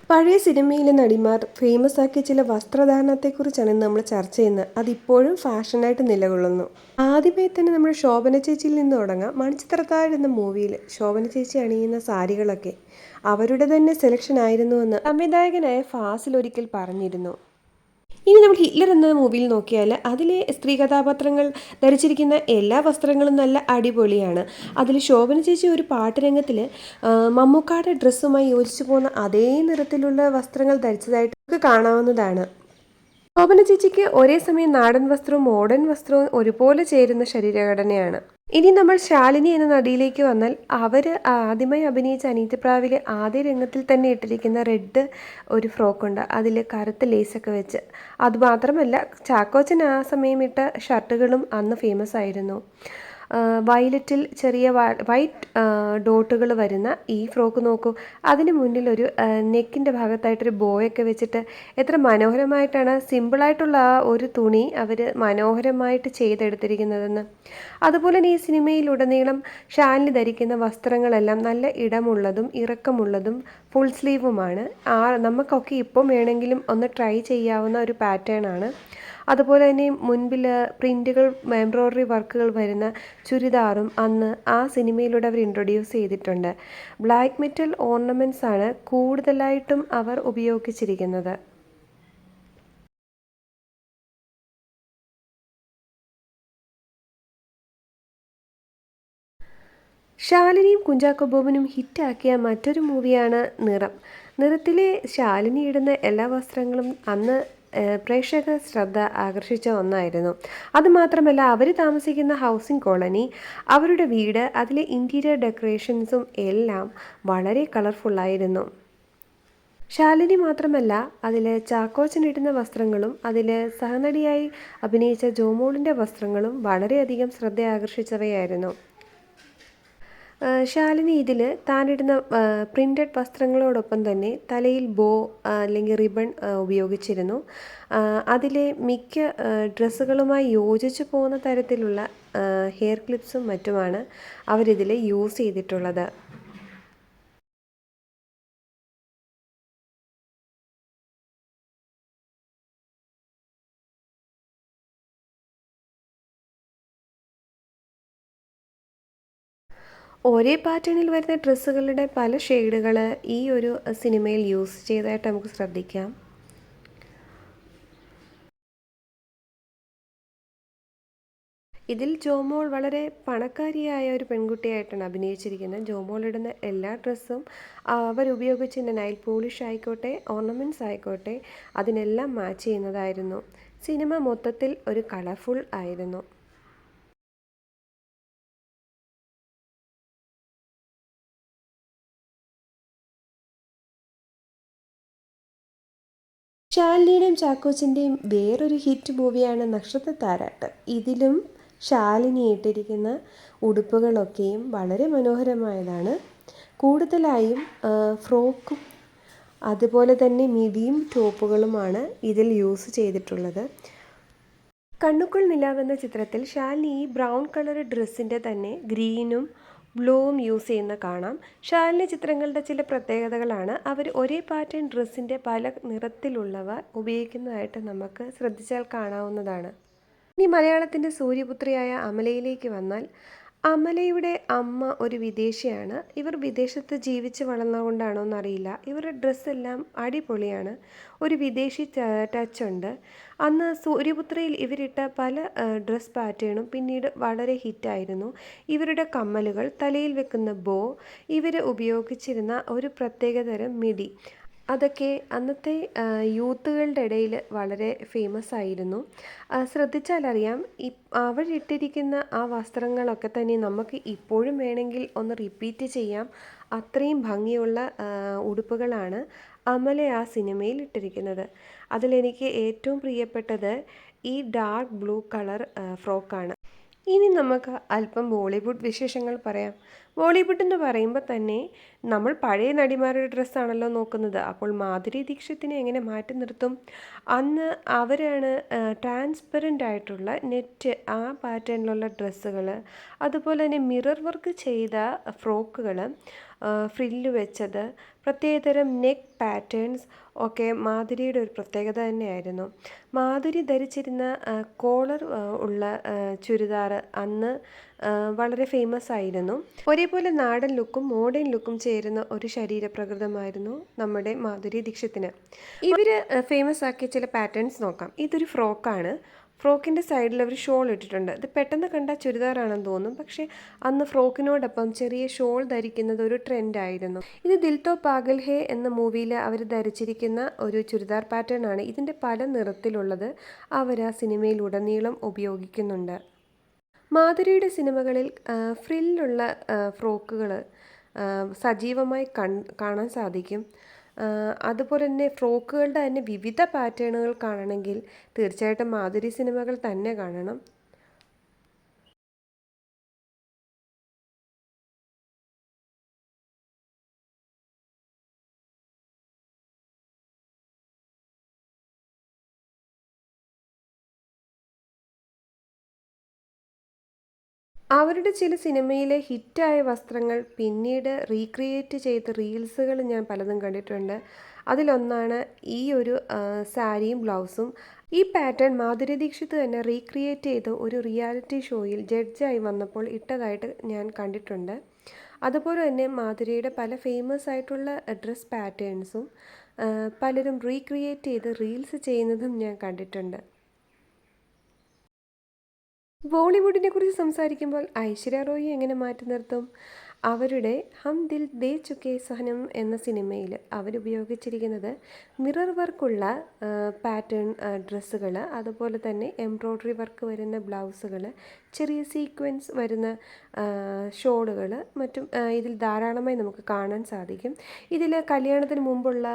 പഴയ സിനിമയിലെ നടിമാർ ഫേമസ് ആക്കിയ ചില വസ്ത്രധാരണത്തെക്കുറിച്ചാണ് ഇന്ന് നമ്മൾ ചർച്ച ചെയ്യുന്നത്. അതിപ്പോഴും ഫാഷനായിട്ട് നിലകൊള്ളുന്നു. ആദ്യമേ തന്നെ നമ്മൾ ശോഭന ചേച്ചിയിൽ നിന്ന് തുടങ്ങാം. മണിച്ചിത്രത്താഴ് എന്ന മൂവിയിൽ ശോഭന ചേച്ചി അണിയുന്ന സാരികളൊക്കെ അവരുടെ തന്നെ സെലക്ഷൻ ആയിരുന്നുവെന്ന് സംവിധായകനായ ഫാസിൽ ഒരിക്കൽ പറഞ്ഞിരുന്നു. ഇനി നമ്മൾ ഹിറ്റ്ലർ എന്ന മൂവിയിൽ നോക്കിയാൽ അതിലെ സ്ത്രീ കഥാപാത്രങ്ങൾ ധരിച്ചിരിക്കുന്ന എല്ലാ വസ്ത്രങ്ങളും നല്ല അടിപൊളിയാണ്. അതിൽ ശോഭന ചേച്ചി ഒരു പാട്ട് രംഗത്തിൽ മമ്മൂക്കായുടെ ഡ്രസ്സുമായി യോജിച്ചു പോകുന്ന അതേ നിറത്തിലുള്ള വസ്ത്രങ്ങൾ ധരിച്ചതായിട്ട് നമുക്ക് കാണാവുന്നതാണ്. ശോഭന ചേച്ചിക്ക് ഒരേ സമയം നാടൻ വസ്ത്രവും മോഡേൺ വസ്ത്രവും ഒരുപോലെ ചേരുന്ന ശരീരഘടനയാണ്. ഇനി നമ്മൾ ശാലിനി എന്ന നടിയിലേക്ക് വന്നാൽ അവർ ആദ്യമായി അഭിനയിച്ച അനീതിപ്രാവിലെ ആദ്യ രംഗത്തിൽ തന്നെ ഇട്ടിരിക്കുന്ന റെഡ് ഒരു ഫ്രോക്കുണ്ട്, അതിൽ കറുത്ത ലേസൊക്കെ വെച്ച്. അതുമാത്രമല്ല, ചാക്കോച്ചൻ ആ സമയം ഇട്ട ഷർട്ടുകളും അന്ന് ഫേമസ് ആയിരുന്നു. വയലറ്റിൽ ചെറിയ വൈറ്റ് ഡോട്ടുകൾ വരുന്ന ഈ ഫ്രോക്ക് നോക്കൂ. അതിന് മുന്നിലൊരു നെക്കിൻ്റെ ഭാഗത്തായിട്ടൊരു ബോയൊക്കെ വെച്ചിട്ട് എത്ര മനോഹരമായിട്ടാണ് സിമ്പിളായിട്ടുള്ള ആ ഒരു തുണി അവർ മനോഹരമായിട്ട് ചെയ്തെടുത്തിരിക്കുന്നതെന്ന്. അതുപോലെ തന്നെ ഈ സിനിമയിലുടനീളം ഷാലിനി ധരിക്കുന്ന വസ്ത്രങ്ങളെല്ലാം നല്ല ഇടമുള്ളതും ഇറക്കമുള്ളതും ഫുൾ സ്ലീവുമാണ്. നമുക്കൊക്കെ ഇപ്പം വേണമെങ്കിലും ഒന്ന് ട്രൈ ചെയ്യാവുന്ന ഒരു പാറ്റേൺ ആണ്. അതുപോലെ തന്നെ മുൻപിൽ പ്രിൻറ്റുകൾ എംബ്രോയ്ഡറി വർക്കുകൾ വരുന്ന ചുരിദാറും അന്ന് ആ സിനിമയിലൂടെ അവർ ഇൻട്രൊഡ്യൂസ് ചെയ്തിട്ടുണ്ട്. ബ്ലാക്ക് മെറ്റൽ ഓർണമെൻറ്റ്സ് ആണ് കൂടുതലായിട്ടും അവർ ഉപയോഗിച്ചിരിക്കുന്നത്. ശാലിനിയും കുഞ്ചാക്കോ ബോബനും ഹിറ്റാക്കിയ മറ്റൊരു മൂവിയാണ് നിറം. നിറത്തിലെ ശാലിനി ഇടുന്ന എല്ലാ വസ്ത്രങ്ങളും അന്ന് പ്രേക്ഷക ശ്രദ്ധ ആകർഷിച്ച ഒന്നായിരുന്നു. അതുമാത്രമല്ല, അവർ താമസിക്കുന്ന ഹൗസിംഗ് കോളനി, അവരുടെ വീട്, അതിലെ ഇൻറ്റീരിയർ ഡെക്കറേഷൻസും എല്ലാം വളരെ കളർഫുള്ളായിരുന്നു. ശാലിനി മാത്രമല്ല, അതിൽ ചാക്കോച്ചൻ ഇടുന്ന വസ്ത്രങ്ങളും അതിൽ സഹനടിയായി അഭിനയിച്ച ജോമോളിൻ്റെ വസ്ത്രങ്ങളും വളരെയധികം ശ്രദ്ധ ആകർഷിച്ചവയായിരുന്നു. ശാലിനി ഇതിൽ താനിടുന്ന പ്രിൻറ്റഡ് വസ്ത്രങ്ങളോടൊപ്പം തന്നെ തലയിൽ ബോ അല്ലെങ്കിൽ റിബൺ ഉപയോഗിച്ചിരുന്നു. അതിലെ മിക്ക ഡ്രസ്സുകളുമായി യോജിച്ചു പോകുന്ന തരത്തിലുള്ള ഹെയർ ക്ലിപ്സും മറ്റുമാണ് അവരിതിൽ യൂസ് ചെയ്തിട്ടുള്ളത്. ഒരേ പാറ്റേണിൽ വരുന്ന ഡ്രസ്സുകളുടെ പല ഷെയ്ഡുകൾ ഈ ഒരു സിനിമയിൽ യൂസ് ചെയ്തതായിട്ട് നമുക്ക് ശ്രദ്ധിക്കാം. ഇതിൽ ജോമോൾ വളരെ പണക്കാരിയായ ഒരു പെൺകുട്ടിയായിട്ടാണ് അഭിനയിച്ചിരിക്കുന്നത്. ജോമോൾ ഇടുന്ന എല്ലാ ഡ്രസ്സും അവരുപയോഗിച്ചിരുന്ന നൈൽ പോളിഷ് ആയിക്കോട്ടെ, ഓർണമെൻറ്റ്സ് ആയിക്കോട്ടെ, അതിനെല്ലാം മാച്ച് ചെയ്യുന്നതായിരുന്നു. സിനിമ മൊത്തത്തിൽ ഒരു കളർഫുൾ ആയിരുന്നു. ശാലിനിയുടെയും ചാക്കോച്ചൻ്റെയും വേറൊരു ഹിറ്റ് മൂവിയാണ് നക്ഷത്രത്താരാട്ട്. ഇതിലും ശാലിനി ഇട്ടിരിക്കുന്ന ഉടുപ്പുകളൊക്കെയും വളരെ മനോഹരമായതാണ്. കൂടുതലായും ഫ്രോക്കും അതുപോലെ തന്നെ മിഡിയും ടോപ്പുകളുമാണ് ഇതിൽ യൂസ് ചെയ്തിട്ടുള്ളത്. കണ്ണുക്കുൾ നിലാവ് എന്ന ചിത്രത്തിൽ ശാലിനി ഈ ബ്രൗൺ കളർ ഡ്രസ്സിൻ്റെ തന്നെ ഗ്രീനും ബ്ലൂവും യൂസ് ചെയ്യുന്ന കാണാം. ശാലിനി ചിത്രങ്ങളുടെ ചില പ്രത്യേകതകളാണ് അവർ ഒരേ പാറ്റേൺ ഡ്രസ്സിൻ്റെ പല നിറത്തിലുള്ളവ ഉപയോഗിക്കുന്നതായിട്ട് നമുക്ക് ശ്രദ്ധിച്ചാൽ കാണാവുന്നതാണ്. ഇനി മലയാളത്തിൻ്റെ സൂര്യപുത്രിയായ അമലയിലേക്ക് വന്നാൽ, അമലയുടെ അമ്മ ഒരു വിദേശിയാണ്. ഇവർ വിദേശത്ത് ജീവിച്ച് വളർന്നതുകൊണ്ടാണോ എന്നറിയില്ല, ഇവരുടെ ഡ്രസ്സെല്ലാം അടിപൊളിയാണ്. ഒരു വിദേശി ടച്ച് ഉണ്ട്. അന്ന് സൂര്യപുത്രയിൽ ഇവരിട്ട പല ഡ്രസ് പാറ്റേണും പിന്നീട് വളരെ ഹിറ്റായിരുന്നു. ഇവരുടെ കമ്മലുകൾ, തലയിൽ വെക്കുന്ന ബോ, ഇവർ ഉപയോഗിച്ചിരുന്ന ഒരു പ്രത്യേകതരം മിഡി, അതൊക്കെ അന്നത്തെ യൂത്തുകളുടെ ഇടയിൽ വളരെ ഫേമസ് ആയിരുന്നു. ശ്രദ്ധിച്ചാലറിയാം, അവരിട്ടിരിക്കുന്ന ആ വസ്ത്രങ്ങളൊക്കെ തന്നെ നമുക്ക് ഇപ്പോഴും വേണമെങ്കിൽ ഒന്ന് റിപ്പീറ്റ് ചെയ്യാം. അത്രയും ഭംഗിയുള്ള ഉടുപ്പുകളാണ് അമല ആ സിനിമയിൽ ഇട്ടിരിക്കുന്നത്. അതിലെനിക്ക് ഏറ്റവും പ്രിയപ്പെട്ടത് ഈ ഡാർക്ക് ബ്ലൂ കളർ ഫ്രോക്കാണ്. ഇനി നമുക്ക് അല്പം ബോളിവുഡ് വിശേഷങ്ങൾ പറയാം. ബോളിവുഡ് എന്ന് പറയുമ്പോൾ തന്നെ നമ്മൾ പഴയ നടിമാരുടെ ഡ്രസ്സാണല്ലോ നോക്കുന്നത്. അപ്പോൾ മാധുരി ദീക്ഷിത്തിനെ എങ്ങനെ മാറ്റി നിർത്തും? അന്ന് അവരാണ് ട്രാൻസ്പെറൻ്റ് ആയിട്ടുള്ള നെറ്റ് ആ പാറ്റേണിലുള്ള ഡ്രസ്സുകൾ, അതുപോലെ തന്നെ മിറർ വർക്ക് ചെയ്ത ഫ്രോക്കുകൾ, ഫ്രില്ല് വെച്ചത്, പ്രത്യേകതരം നെക്ക് പാറ്റേൺസ് ഒക്കെ മാധുരിയുടെ ഒരു പ്രത്യേകത തന്നെയായിരുന്നു. മാധുരി ധരിച്ചിരുന്ന കോളർ ഉള്ള ചുരിദാർ അന്ന് വളരെ ഫേമസ് ആയിരുന്നു. ഒരേപോലെ നാടൻ ലുക്കും മോഡേൺ ലുക്കും ചേരുന്ന ഒരു ശരീരപ്രകൃതമായിരുന്നു നമ്മുടെ മാധുരി ദീക്ഷിത്തിന്. ഇവർ ഫേമസ് ആക്കിയ ചില പാറ്റേൺസ് നോക്കാം. ഇതൊരു ഫ്രോക്കാണ്. ഫ്രോക്കിൻ്റെ സൈഡിൽ അവർ ഷോൾ ഇട്ടിട്ടുണ്ട്. ഇത് പെട്ടെന്ന് കണ്ട ചുരിദാറാണെന്ന് തോന്നും, പക്ഷേ അന്ന് ഫ്രോക്കിനോടൊപ്പം ചെറിയ ഷോൾ ധരിക്കുന്നത് ഒരു ട്രെൻഡായിരുന്നു. ഇത് ദിൽ തോ പാഗൽ ഹേ എന്ന മൂവിയിൽ അവർ ധരിച്ചിരിക്കുന്ന ഒരു ചുരിദാർ പാറ്റേൺ ആണ്. ഇതിൻ്റെ പല നിറത്തിലുള്ളത് അവർ ആ സിനിമയിലുടനീളം ഉപയോഗിക്കുന്നുണ്ട്. മാധുരിയുടെ സിനിമകളിൽ ഫ്രില്ലുള്ള ഫ്രോക്കുകൾ സജീവമായി കാണാൻ സാധിക്കും. അതുപോലെ തന്നെ ഫ്രോക്കുകളുടെ തന്നെ വിവിധ പാറ്റേണുകൾ കാണണമെങ്കിൽ തീർച്ചയായിട്ടും മാധുരി സിനിമകൾ തന്നെ കാണണം. അവരുടെ ചില സിനിമയിലെ ഹിറ്റായ വസ്ത്രങ്ങൾ പിന്നീട് റീക്രിയേറ്റ് ചെയ്ത റീൽസുകൾ ഞാൻ പലതും കണ്ടിട്ടുണ്ട്. അതിലൊന്നാണ് ഈ ഒരു സാരിയും ബ്ലൗസും. ഈ പാറ്റേൺ മാധുരി ദീക്ഷിത് തന്നെ റീക്രിയേറ്റ് ചെയ്ത് ഒരു റിയാലിറ്റി ഷോയിൽ ജഡ്ജായി വന്നപ്പോൾ ഇട്ടതായിട്ട് ഞാൻ കണ്ടിട്ടുണ്ട്. അതുപോലെ തന്നെ മാധുരിയുടെ പല ഫേമസ് ആയിട്ടുള്ള ഡ്രസ് പാറ്റേൺസും പലരും റീക്രിയേറ്റ് ചെയ്ത് റീൽസ് ചെയ്യുന്നതും ഞാൻ കണ്ടിട്ടുണ്ട്. ബോളിവുഡിനെ കുറിച്ച് സംസാരിക്കുമ്പോൾ ഐശ്വര്യ റോയിയെ എങ്ങനെ മാറ്റി നിർത്തും? അവരുടെ ഹം ദിൽ ദേ ചുക്കെ സഹനം എന്ന സിനിമയിൽ അവരുപയോഗിച്ചിരിക്കുന്നത് മിറർ വർക്കുള്ള പാറ്റേൺ ഡ്രസ്സുകൾ, അതുപോലെ തന്നെ എംബ്രോയ്ഡറി വർക്ക് വരുന്ന ബ്ലൗസുകൾ, ചെറിയ സീക്വൻസ് വരുന്ന ഷോളുകൾ മറ്റും ഇതിൽ ധാരാളമായി നമുക്ക് കാണാൻ സാധിക്കും. ഇതിൽ കല്യാണത്തിന് മുമ്പുള്ള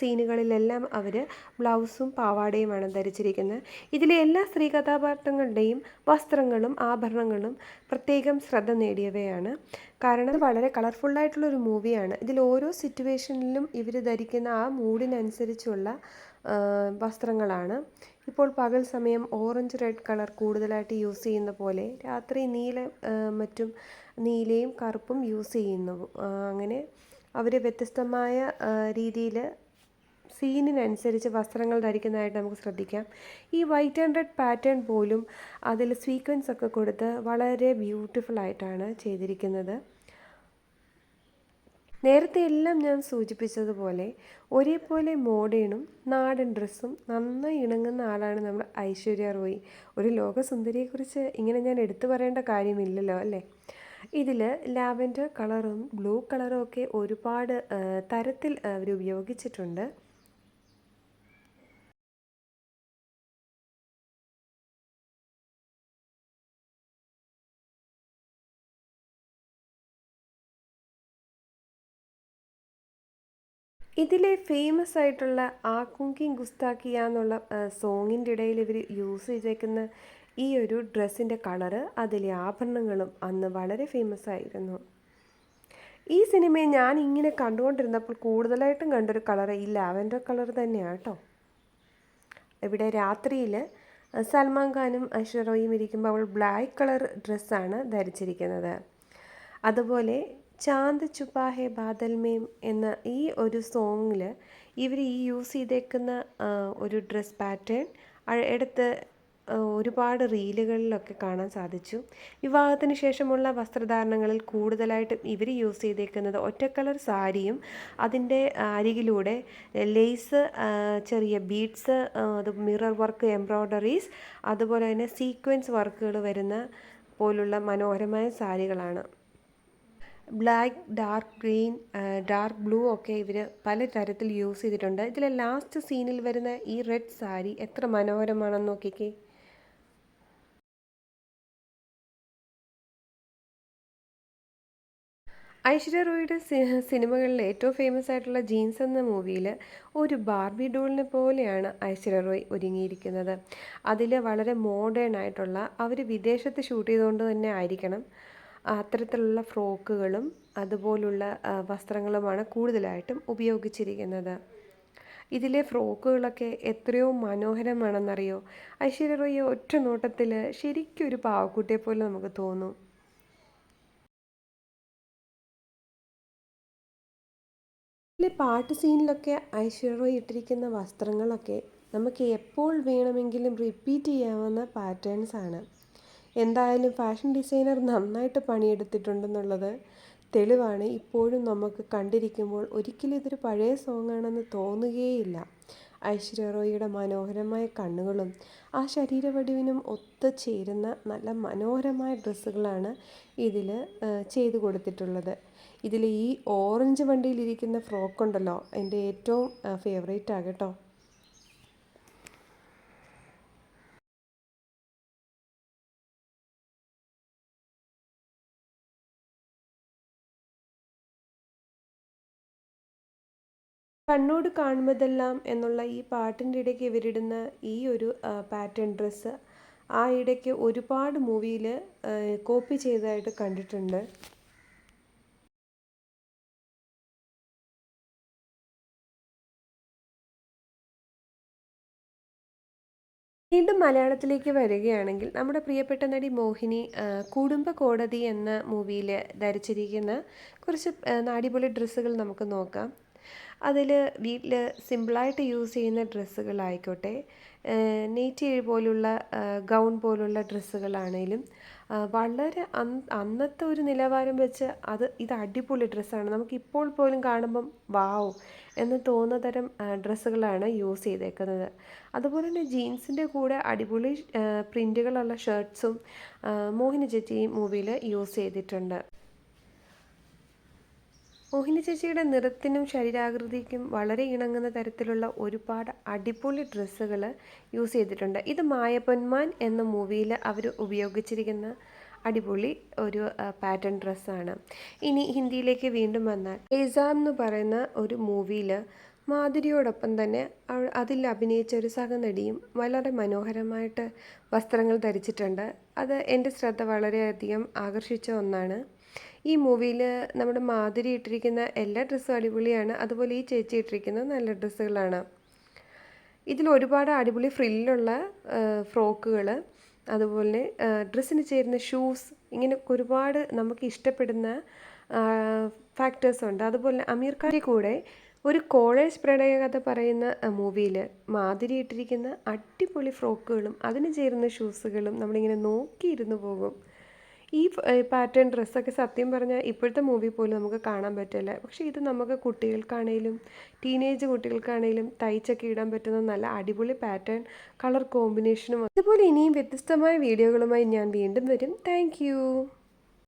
സീനുകളിലെല്ലാം അവർ ബ്ലൗസും പാവാടയുമാണ് ധരിച്ചിരിക്കുന്നത്. ഇതിലെ എല്ലാ സ്ത്രീ കഥാപാത്രങ്ങളുടെയും വസ്ത്രങ്ങളും ആഭരണങ്ങളും പ്രത്യേകം ശ്രദ്ധ നേടിയവയാണ്. കാരണം വളരെ കളർഫുള്ളായിട്ടുള്ളൊരു മൂവിയാണ്. ഇതിൽ ഓരോ സിറ്റുവേഷനിലും ഇവർ ധരിക്കുന്ന ആ മൂഡിനനുസരിച്ചുള്ള വസ്ത്രങ്ങളാണ്. ഇപ്പോൾ പകൽ സമയം ഓറഞ്ച് റെഡ് കളർ കൂടുതലായിട്ട് യൂസ് ചെയ്യുന്ന പോലെ, രാത്രി മറ്റും നീലയും കറുപ്പും യൂസ് ചെയ്യുന്നു. അങ്ങനെ അവർ വ്യത്യസ്തമായ രീതിയിൽ സീനിനനുസരിച്ച് വസ്ത്രങ്ങൾ ധരിക്കുന്നതായിട്ട് നമുക്ക് ശ്രദ്ധിക്കാം. ഈ വൈറ്റ് ആൻഡ് റെഡ് പാറ്റേൺ പോലും അതിൽ സീക്വൻസ് ഒക്കെ കൊടുത്ത് വളരെ ബ്യൂട്ടിഫുൾ ആയിട്ടാണ് ചെയ്തിരിക്കുന്നത്. നേരത്തെ എല്ലാം ഞാൻ സൂചിപ്പിച്ചതുപോലെ ഒരേപോലെ മോഡേണും നാടൻ ഡ്രസ്സും നന്നായി ഇണങ്ങുന്ന ആളാണ് നമ്മുടെ ഐശ്വര്യ റോയ്. ഒരു ലോകസുന്ദരിയെക്കുറിച്ച് ഇങ്ങനെ ഞാൻ എടുത്തു പറയേണ്ട കാര്യമില്ലല്ലോ അല്ലേ? ഇതിൽ ലാവൻഡർ കളറും ബ്ലൂ കളറും ഒക്കെ ഒരുപാട് തരത്തിൽ അവർ ഉപയോഗിച്ചിട്ടുണ്ട്. ഇതിലെ ഫേമസ് ആയിട്ടുള്ള ആക്കുങ്കി ഗുസ്താക്കിയ എന്നുള്ള സോങ്ങിൻ്റെ ഇടയിൽ ഇവർ യൂസ് ചെയ്തേക്കുന്ന ഈ ഒരു ഡ്രസ്സിൻ്റെ കളറ്, അതിലെ ആഭരണങ്ങളും അന്ന് വളരെ ഫേമസ് ആയിരുന്നു. ഈ സിനിമയെ ഞാൻ ഇങ്ങനെ കണ്ടുകൊണ്ടിരുന്നപ്പോൾ കൂടുതലായിട്ടും കണ്ടൊരു കളറ് ഈ ലാവൻഡർ കളർ തന്നെയാണ് കേട്ടോ. ഇവിടെ രാത്രിയിൽ സൽമാൻ ഖാനും ഐശ്വര്യ റോയും ഇരിക്കുമ്പോൾ അവൾ ബ്ലാക്ക് കളർ ഡ്രസ്സാണ് ധരിച്ചിരിക്കുന്നത്. അതുപോലെ ചാന്ദ് ചുപ്പാ ഹെ ബാദൽ മേം എന്ന ഈ ഒരു സോങ്ങിൽ ഇവർ ഈ യൂസ് ചെയ്തേക്കുന്ന ഒരു ഡ്രസ് പാറ്റേൺ എടുത്ത് ഒരുപാട് റീലുകളിലൊക്കെ കാണാൻ സാധിച്ചു. വിവാഹത്തിന് ശേഷമുള്ള വസ്ത്രധാരണങ്ങളിൽ കൂടുതലായിട്ടും ഇവർ യൂസ് ചെയ്തേക്കുന്നത് ഒറ്റ കളർ സാരിയും അതിൻ്റെ അരികിലൂടെ ലേസ്, ചെറിയ ബീഡ്സ്, അത് മിറർ വർക്ക്, എംബ്രോയ്ഡറീസ്, അതുപോലെ തന്നെ സീക്വൻസ് വർക്കുകൾ വരുന്ന പോലുള്ള മനോഹരമായ സാരികളാണ്. Black, dark green, dark blue ഒക്കെ ഇവർ പല തരത്തിൽ യൂസ് ചെയ്തിട്ടുണ്ട്. ഇതിലെ ലാസ്റ്റ് സീനിൽ വരുന്ന ഈ റെഡ് സാരി എത്ര മനോഹരമാണെന്ന് നോക്കിക്കേ. ഐശ്വര്യ റോയുടെ സിനിമകളിലെ ഏറ്റവും ഫേമസ് ആയിട്ടുള്ള ജീൻസ് എന്ന മൂവിയിൽ ഒരു ബാർബി ഡോളിനെ പോലെയാണ് ഐശ്വര്യ റോയ് ഒരുങ്ങിയിരിക്കുന്നത്. അതിൽ വളരെ മോഡേൺ ആയിട്ടുള്ള, അവർ വിദേശത്ത് ഷൂട്ട് ചെയ്തുകൊണ്ട് തന്നെ ആയിരിക്കണം, അത്തരത്തിലുള്ള ഫ്രോക്കുകളും അതുപോലുള്ള വസ്ത്രങ്ങളുമാണ് കൂടുതലായിട്ടും ഉപയോഗിച്ചിരിക്കുന്നത്. ഇതിലെ ഫ്രോക്കുകളൊക്കെ എത്രയോ മനോഹരമാണെന്നറിയോ? ഐശ്വര്യ റോയ് ഒറ്റ നോട്ടത്തിൽ ശരിക്കും ഒരു പാവക്കുട്ടിയെ പോലെ നമുക്ക് തോന്നും. ഇതിലെ പാട്ട് സീനിലൊക്കെ ഐശ്വര്യ റോയ് ഇട്ടിരിക്കുന്ന വസ്ത്രങ്ങളൊക്കെ നമുക്ക് എപ്പോൾ വേണമെങ്കിലും റിപ്പീറ്റ് ചെയ്യാവുന്ന പാറ്റേൺസ് ആണ്. എന്തായാലും ഫാഷൻ ഡിസൈനർ നന്നായിട്ട് പണിയെടുത്തിട്ടുണ്ടെന്നുള്ളത് തെളിവാണ്. ഇപ്പോഴും നമുക്ക് കണ്ടിരിക്കുമ്പോൾ ഒരിക്കലും ഇതൊരു പഴയ സോങ്ങാണെന്ന് തോന്നുകയേയില്ല. ഐശ്വര്യ റോയിയുടെ മനോഹരമായ കണ്ണുകളും ആ ശരീരവടിവിനും ഒത്തുചേരുന്ന നല്ല മനോഹരമായ ഡ്രസ്സുകളാണ് ഇതിൽ ചെയ്തു കൊടുത്തിട്ടുള്ളത്. ഇതിൽ ഈ ഓറഞ്ച് വണ്ടിയിലിരിക്കുന്ന ഫ്രോക്ക് ഉണ്ടല്ലോ, എൻ്റെ ഏറ്റവും ഫേവറേറ്റ് ആകട്ടോ. കണ്ണോട് കാണുന്നതെല്ലാം എന്നുള്ള ഈ പാട്ടിൻ്റെ ഇടയ്ക്ക് ഇവരിടുന്ന ഈ ഒരു പാറ്റേൺ ഡ്രസ്സ് ആ ഇടയ്ക്ക് ഒരുപാട് മൂവിയിൽ കോപ്പി ചെയ്തതായിട്ട് കണ്ടിട്ടുണ്ട്. വീണ്ടും മലയാളത്തിലേക്ക് വരികയാണെങ്കിൽ നമ്മുടെ പ്രിയപ്പെട്ട നടി മോഹിനി കുടുംബ കോടതി എന്ന മൂവിയിൽ ധരിച്ചിരിക്കുന്ന കുറച്ച് അടിപൊളി ഡ്രസ്സുകൾ നമുക്ക് നോക്കാം. അതിൽ വീട്ടിൽ സിമ്പിളായിട്ട് യൂസ് ചെയ്യുന്ന ഡ്രസ്സുകളായിക്കോട്ടെ, നെറ്റി പോലുള്ള ഗൗൺ പോലുള്ള ഡ്രസ്സുകളാണേലും വളരെ അന്നത്തെ ഒരു നിലവാരം വെച്ച് ഇത് അടിപൊളി ഡ്രസ്സാണ്. നമുക്കിപ്പോൾ പോലും കാണുമ്പം വാവ് എന്ന് തോന്നുന്ന തരം ഡ്രസ്സുകളാണ് യൂസ് ചെയ്തേക്കുന്നത്. അതുപോലെ തന്നെ ജീൻസിൻ്റെ കൂടെ അടിപൊളി പ്രിൻറ്റുകളുള്ള ഷർട്ട്സും മോഹിനി ചേച്ചി ഈ മൂവിയിൽ യൂസ് ചെയ്തിട്ടുണ്ട്. മോഹിനി ചേച്ചിയുടെ നിറത്തിനും ശരീരാകൃതിക്കും വളരെ ഇണങ്ങുന്ന തരത്തിലുള്ള ഒരുപാട് അടിപൊളി ഡ്രസ്സുകൾ യൂസ് ചെയ്തിട്ടുണ്ട്. ഇത് മായപ്പൊന്മാൻ എന്ന മൂവിയിൽ അവർ ഉപയോഗിച്ചിരിക്കുന്ന അടിപൊളി ഒരു പാറ്റേൺ ഡ്രസ്സാണ്. ഇനി ഹിന്ദിയിലേക്ക് വീണ്ടും വന്നാൽ എക്സാം എന്ന് പറയുന്ന ഒരു മൂവിയിൽ മാധുരിയോടൊപ്പം തന്നെ അതിൽ അഭിനയിച്ച ഒരു സഹനടിയും വളരെ മനോഹരമായിട്ട് വസ്ത്രങ്ങൾ ധരിച്ചിട്ടുണ്ട്. അത് എൻ്റെ ശ്രദ്ധ വളരെയധികം ആകർഷിച്ച ഒന്നാണ്. ഈ മൂവിയിൽ നമ്മുടെ മാധുരി ഇട്ടിരിക്കുന്ന എല്ലാ ഡ്രസ്സും അടിപൊളിയാണ്. അതുപോലെ ഈ ചേച്ചി ഇട്ടിരിക്കുന്ന നല്ല ഡ്രസ്സുകളാണ്. ഇതിൽ ഒരുപാട് അടിപൊളി ഫ്രില്ലുള്ള ഫ്രോക്കുകൾ, അതുപോലെ ഡ്രസ്സിന് ചേരുന്ന ഷൂസ്, ഇങ്ങനെ ഒരുപാട് നമുക്ക് ഇഷ്ടപ്പെടുന്ന ഫാക്ടേഴ്സ് ഉണ്ട്. അതുപോലെ അമീർ ഖാൻ്റെ കൂടെ ഒരു കോളേജ് പ്രണയകഥ പറയുന്ന മൂവിയിൽ മാധുരി ഇട്ടിരിക്കുന്ന അടിപൊളി ഫ്രോക്കുകളും അതിന് ചേരുന്ന ഷൂസുകളും നമ്മളിങ്ങനെ നോക്കിയിരുന്നു പോകും. ഈ പാറ്റേൺ ഡ്രസ്സൊക്കെ സത്യം പറഞ്ഞാൽ ഇപ്പോഴത്തെ മൂവി പോലും നമുക്ക് കാണാൻ പറ്റില്ല. പക്ഷേ ഇത് നമുക്ക് കുട്ടികൾക്കാണേലും ടീനേജ് കുട്ടികൾക്കാണേലും തയ്ച്ചൊക്കെ ഇടാൻ പറ്റുന്ന നല്ല അടിപൊളി പാറ്റേൺ കളർ കോമ്പിനേഷനും. അതുപോലെ ഇനിയും വ്യത്യസ്തമായ വീഡിയോകളുമായി ഞാൻ വീണ്ടും വരും. താങ്ക്